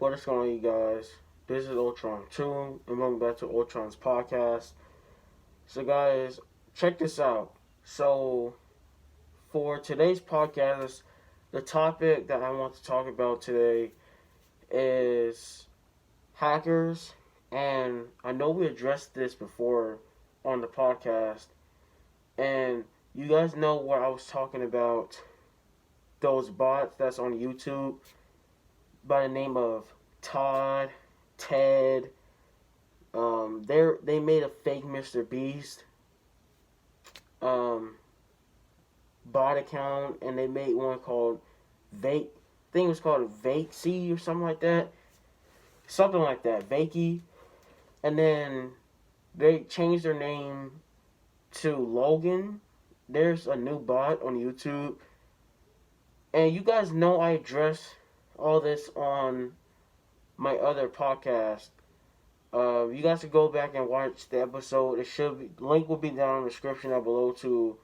What is going on, you guys? This is Ultron 2, and welcome back to Ultron's podcast. So, guys, check this out. So, for today's podcast, the topic that I want to talk about today is hackers. And I know we addressed this before on the podcast, and you guys know what I was talking about, those bots that's on YouTube by the name of Todd, Ted. They made a fake Mr. Beast um, bot account, and they made one called Vake. I think it was called Vakey or something like that. Something like that, Vakey. And then they changed their name to Logan. There's a new bot on YouTube, and you guys know I address all this on my other podcast. You guys can go back and watch the episode. It should be, link will be down in the description down below to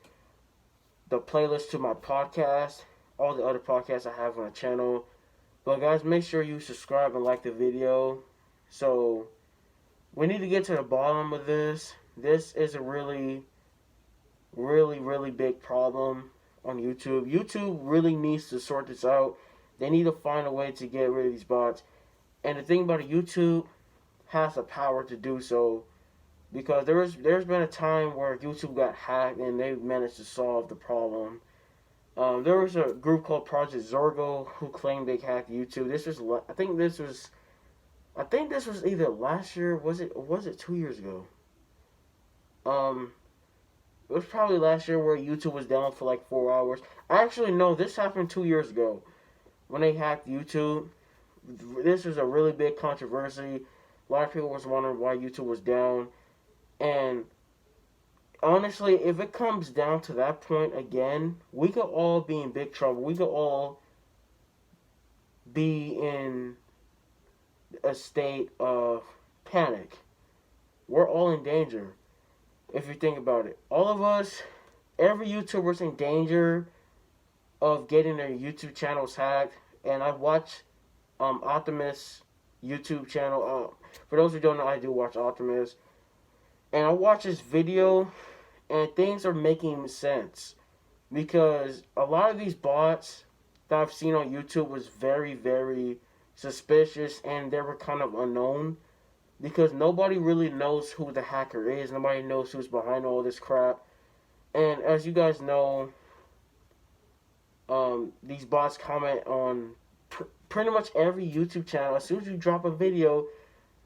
the playlist to my podcast, all the other podcasts I have on the channel. But guys, make sure you subscribe and like the video. So we need to get to the bottom of this. This is a really big problem on YouTube. YouTube really needs to sort this out. They need to find a way to get rid of these bots. And the thing about it, YouTube has the power to do so, because there's been a time where YouTube got hacked and they managed to solve the problem. There was a group called Project Zorgo who claimed they hacked YouTube. I think this was either last year. Was it 2 years ago? It was probably last year where YouTube was down for like 4 hours. Actually, no, this happened 2 years ago when they hacked YouTube. This was a really big controversy. A lot of people was wondering why YouTube was down. And honestly, if it comes down to that point again, we could all be in big trouble. We could all be in a state of panic. We're all in danger, if you think about it. All of us, every YouTuber's in danger of getting their YouTube channels hacked. And I watch Optimus YouTube channel. For those who don't know, I do watch Optimus. And I watch this video, and things are making sense. Because a lot of these bots that I've seen on YouTube was very suspicious, and they were kind of unknown. Because nobody really knows who the hacker is. Nobody knows who's behind all this crap. And as you guys know, these bots comment on pretty much every YouTube channel. As soon as you drop a video,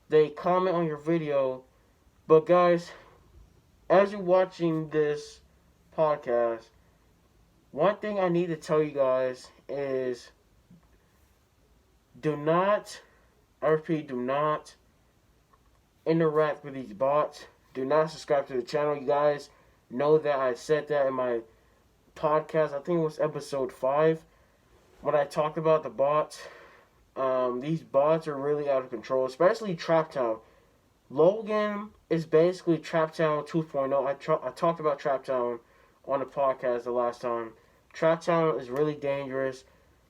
they comment on your video. But guys, as you're watching this podcast, one thing I need to tell you guys is do not, I repeat, do not interact with these bots. Do not subscribe to the channel. You guys know that I said that in my podcast. I think it was episode 5 when I talked about the bots. These bots are really out of control, especially Traptown. Logan is basically Traptown 2.0. I talked about Traptown on the podcast the last time. Traptown is really dangerous,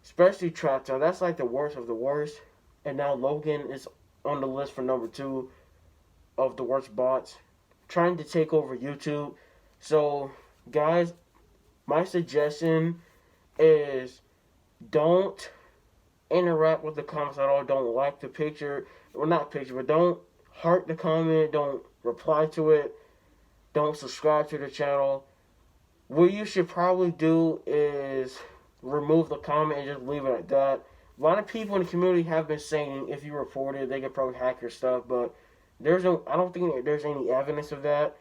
especially Traptown. That's like the worst of the worst. And now Logan is on the list for number 2 of the worst bots, trying to take over YouTube. So, guys, my suggestion is don't interact with the comments at all. Don't like the picture, or not picture, but don't heart the comment. Don't reply to it. Don't subscribe to the channel. What you should probably do is remove the comment and just leave it at that. A lot of people in the community have been saying if you report it, they could probably hack your stuff, but I don't think there's any evidence of that.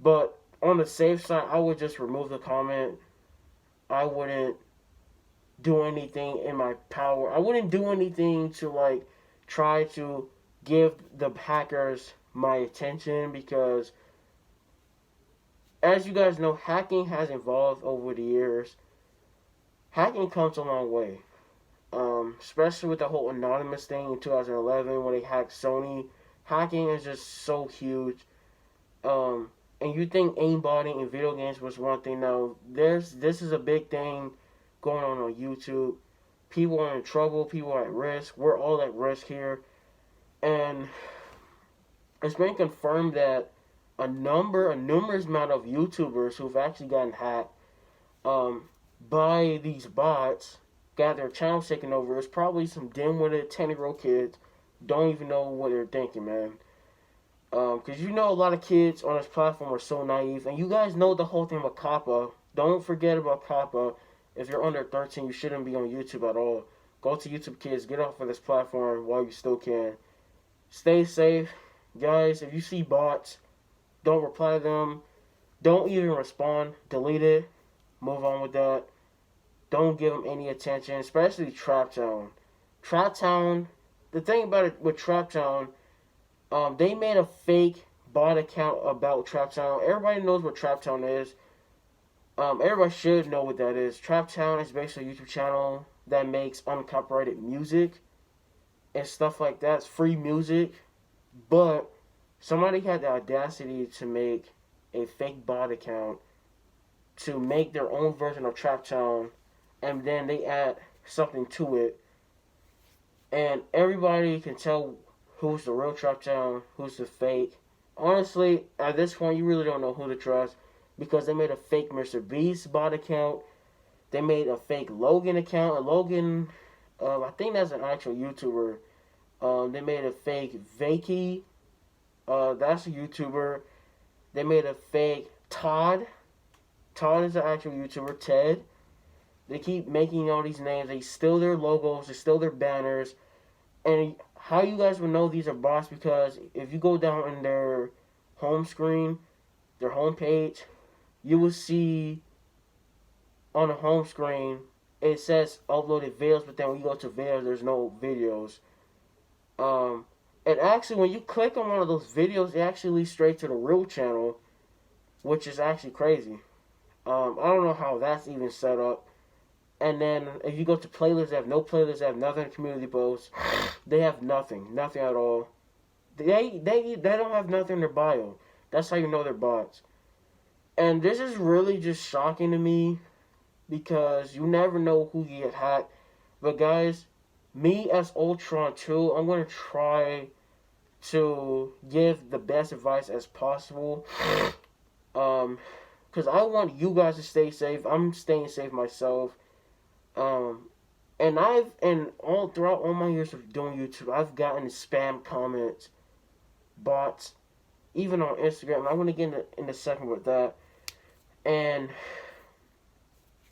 But on the safe side, I would just remove the comment. I wouldn't do anything in my power. I wouldn't do anything to like try to give the hackers my attention, because as you guys know, hacking has evolved over the years. Hacking comes a long way. Especially with the whole anonymous thing in 2011 when they hacked Sony. Hacking is just so huge. And you think aimbotting in video games was one thing. Now, this is a big thing going on YouTube. People are in trouble. People are at risk. We're all at risk here. And it's been confirmed that a numerous amount of YouTubers who've actually gotten hacked um, by these bots, got their channels taken over. It's probably some dim-witted 10-year-old kids don't even know what they're thinking, man. Because you know a lot of kids on this platform are so naive. And you guys know the whole thing about COPPA. Don't forget about COPPA. If you're under 13, you shouldn't be on YouTube at all. Go to YouTube Kids. Get off of this platform while you still can. Stay safe. Guys, if you see bots, don't reply to them. Don't even respond. Delete it. Move on with that. Don't give them any attention, especially Trap Town. Trap Town, the thing about it with Trap Town, they made a fake bot account about Trap Town. Everybody knows what Trap Town is. Everybody should know what that is. Trap Town is basically a YouTube channel that makes uncopyrighted music and stuff like that. It's free music. But somebody had the audacity to make a fake bot account to make their own version of Trap Town, and then they add something to it. And everybody can tell who's the real Trap Town, who's the fake. Honestly, at this point, you really don't know who to trust because they made a fake Mr. Beast bot account. They made a fake Logan account. And Logan, I think that's an actual YouTuber. They made a fake Vakey. That's a YouTuber. They made a fake Todd. Todd is an actual YouTuber. Ted. They keep making all these names. They steal their logos. They steal their banners. And how you guys will know these are bots, because if you go down in their home screen, their home page, you will see on the home screen it says uploaded videos, but then when you go to videos, there's no videos. And actually, when you click on one of those videos, it actually leads straight to the real channel, which is actually crazy. I don't know how that's even set up. And then if you go to playlists, they have no playlists, they have nothing, community posts. They have nothing at all. They don't have nothing in their bio. That's how you know they're bots. And this is really just shocking to me because you never know who you get hacked. But guys, me as Ultron 2, I'm going to try to give the best advice as possible. Because I want you guys to stay safe. I'm staying safe myself. And all throughout all my years of doing YouTube, I've gotten spam comments, bots, even on Instagram. I'm going to get in a second with that. And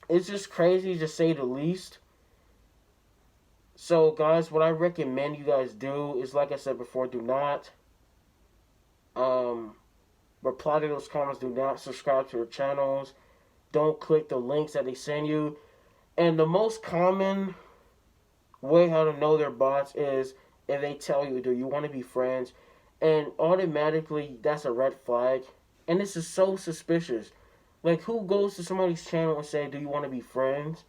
it's just crazy to say the least. So, guys, what I recommend you guys do is, like I said before, do not reply to those comments. Do not subscribe to their channels. Don't click the links that they send you. And the most common way how to know they're bots is if they tell you, do you want to be friends? And automatically, that's a red flag. And this is so suspicious. Like, who goes to somebody's channel and say, do you want to be friends?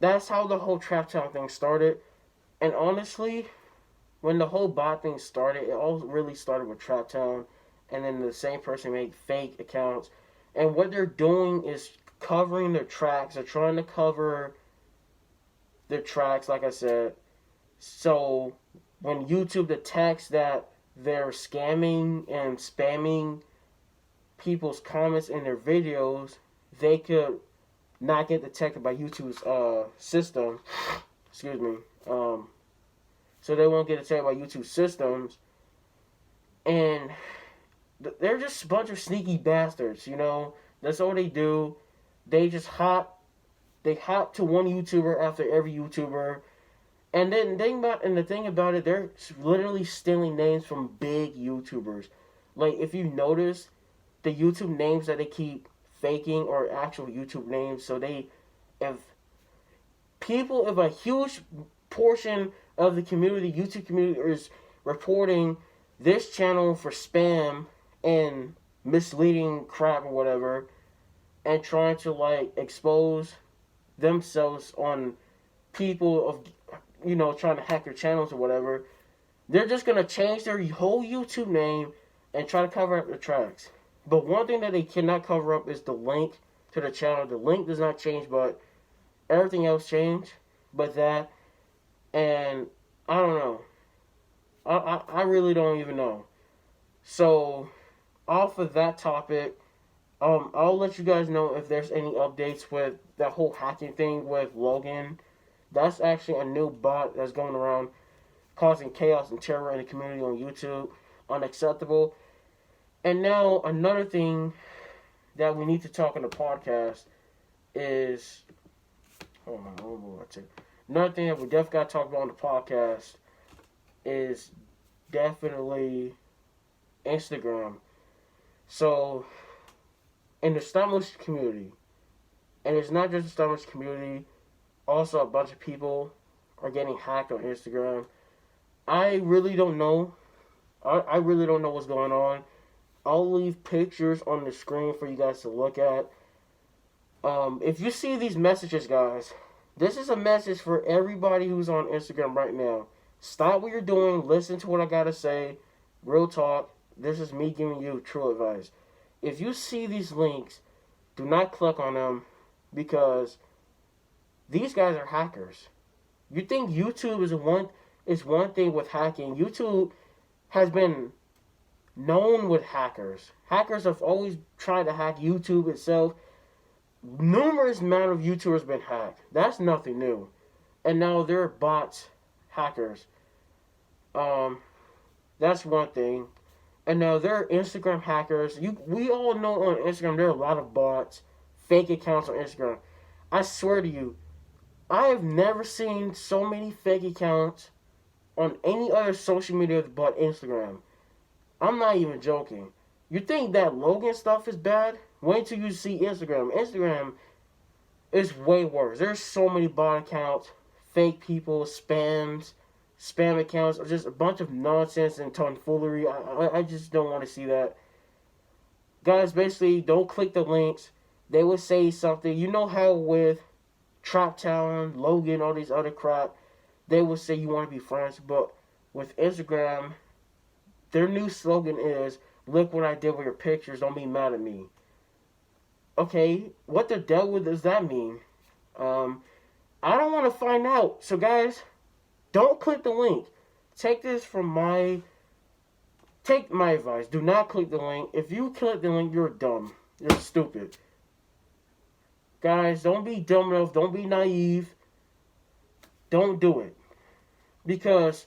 That's how the whole Trap Town thing started. And honestly, when the whole bot thing started, it all really started with Trap Town. And then the same person made fake accounts. And what they're doing is covering their tracks. They're trying to cover their tracks, like I said. So when YouTube detects that they're scamming and spamming people's comments in their videos, they could not get detected by YouTube's system. Excuse me. So they won't get detected by YouTube systems. And they're just a bunch of sneaky bastards, you know. That's all they do. They just hop to one YouTuber after every YouTuber. And then the thing about it, they're literally stealing names from big YouTubers. Like, if you notice, the YouTube names that they keep faking are actual YouTube names. So if a huge portion of the community, YouTube community, is reporting this channel for spam and misleading crap or whatever, and trying to, like, expose themselves on people of, you know, trying to hack their channels or whatever, they're just going to change their whole YouTube name and try to cover up their tracks. But one thing that they cannot cover up is the link to the channel. The link does not change, but everything else change. but that. And I don't know. I really don't even know. So, off of that topic, I'll let you guys know if there's any updates with that whole hacking thing with Logan. That's actually a new bot that's going around causing chaos and terror in the community on YouTube. Unacceptable. And now another thing that we need to talk on the podcast is, oh my, another thing that we definitely got to talk about on the podcast is definitely Instagram. So, in the stop-motion community, and it's not just the stop-motion community, also a bunch of people are getting hacked on Instagram. I really don't know. I really don't know what's going on. I'll leave pictures on the screen for you guys to look at. If you see these messages, guys, this is a message for everybody who's on Instagram right now. Stop what you're doing. Listen to what I gotta say. Real talk. This is me giving you true advice. If you see these links, do not click on them because these guys are hackers. You think YouTube is one thing with hacking. YouTube has been known with hackers. Hackers have always tried to hack YouTube itself. Numerous amount of YouTubers been hacked. That's nothing new. And now there are bots, hackers. That's one thing. And now there are Instagram hackers. We all know on Instagram there are a lot of bots, fake accounts on Instagram. I swear to you, I have never seen so many fake accounts on any other social media but Instagram. I'm not even joking. You think that Logan stuff is bad? Wait till you see Instagram. Instagram is way worse. There's so many bot accounts, fake people, spam accounts, or just a bunch of nonsense and tomfoolery. I just don't want to see that. Guys, basically, don't click the links. They will say something. You know how with Trap Town, Logan, all these other crap, they will say you want to be friends. But with Instagram, their new slogan is, look what I did with your pictures, don't be mad at me. Okay, what the devil does that mean? I don't want to find out. So guys, don't click the link. Take my advice. Do not click the link. If you click the link, you're dumb. You're stupid. Guys, don't be dumb enough. Don't be naive. Don't do it. Because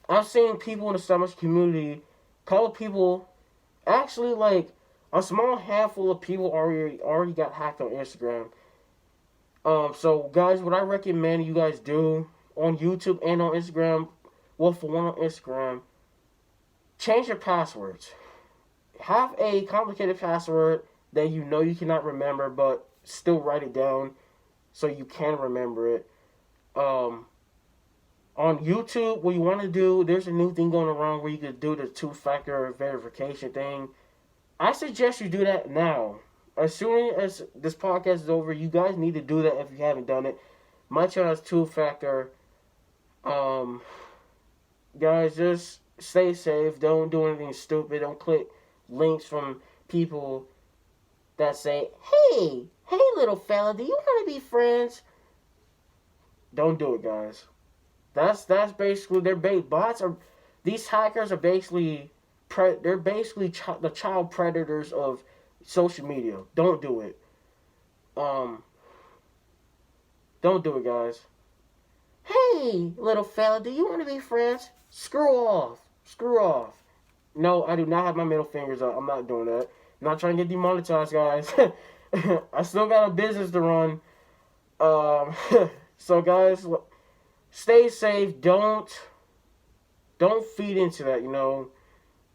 I've seen people in the Summer's community call people, actually like a small handful of people already got hacked on Instagram. So guys, what I recommend you guys do on YouTube and on Instagram, well, for one on Instagram, change your passwords. Have a complicated password that you know you cannot remember, but still write it down so you can remember it. On YouTube, what you want to do, there's a new thing going around where you could do the two-factor verification thing. I suggest you do that now. As soon as this podcast is over, you guys need to do that if you haven't done it. My channel is two-factor. Guys, just stay safe. Don't do anything stupid. Don't click links from people that say, hey little fella, do you want to be friends? Don't do it, guys. That's basically these hackers are basically the child predators of social media. Don't do it. Don't do it, guys. Hey, little fella, do you want to be friends? Screw off. No, I do not have my middle fingers up. I'm not doing that. I'm not trying to get demonetized, guys. I still got a business to run. So guys, stay safe. Don't feed into that, you know.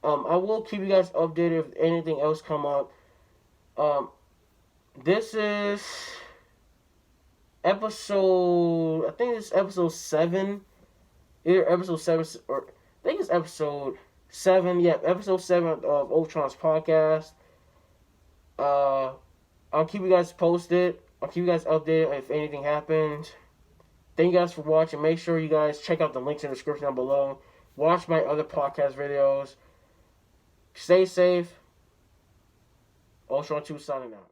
I will keep you guys updated if anything else come up. This is episode, I think it's episode 7. Either episode 7 or I think it's episode 7. Yeah, episode 7 of Ultron's podcast. I'll keep you guys posted. I'll keep you guys updated if anything happens. Thank you guys for watching. Make sure you guys check out the links in the description down below. Watch my other podcast videos. Stay safe. Ultron 2 signing out.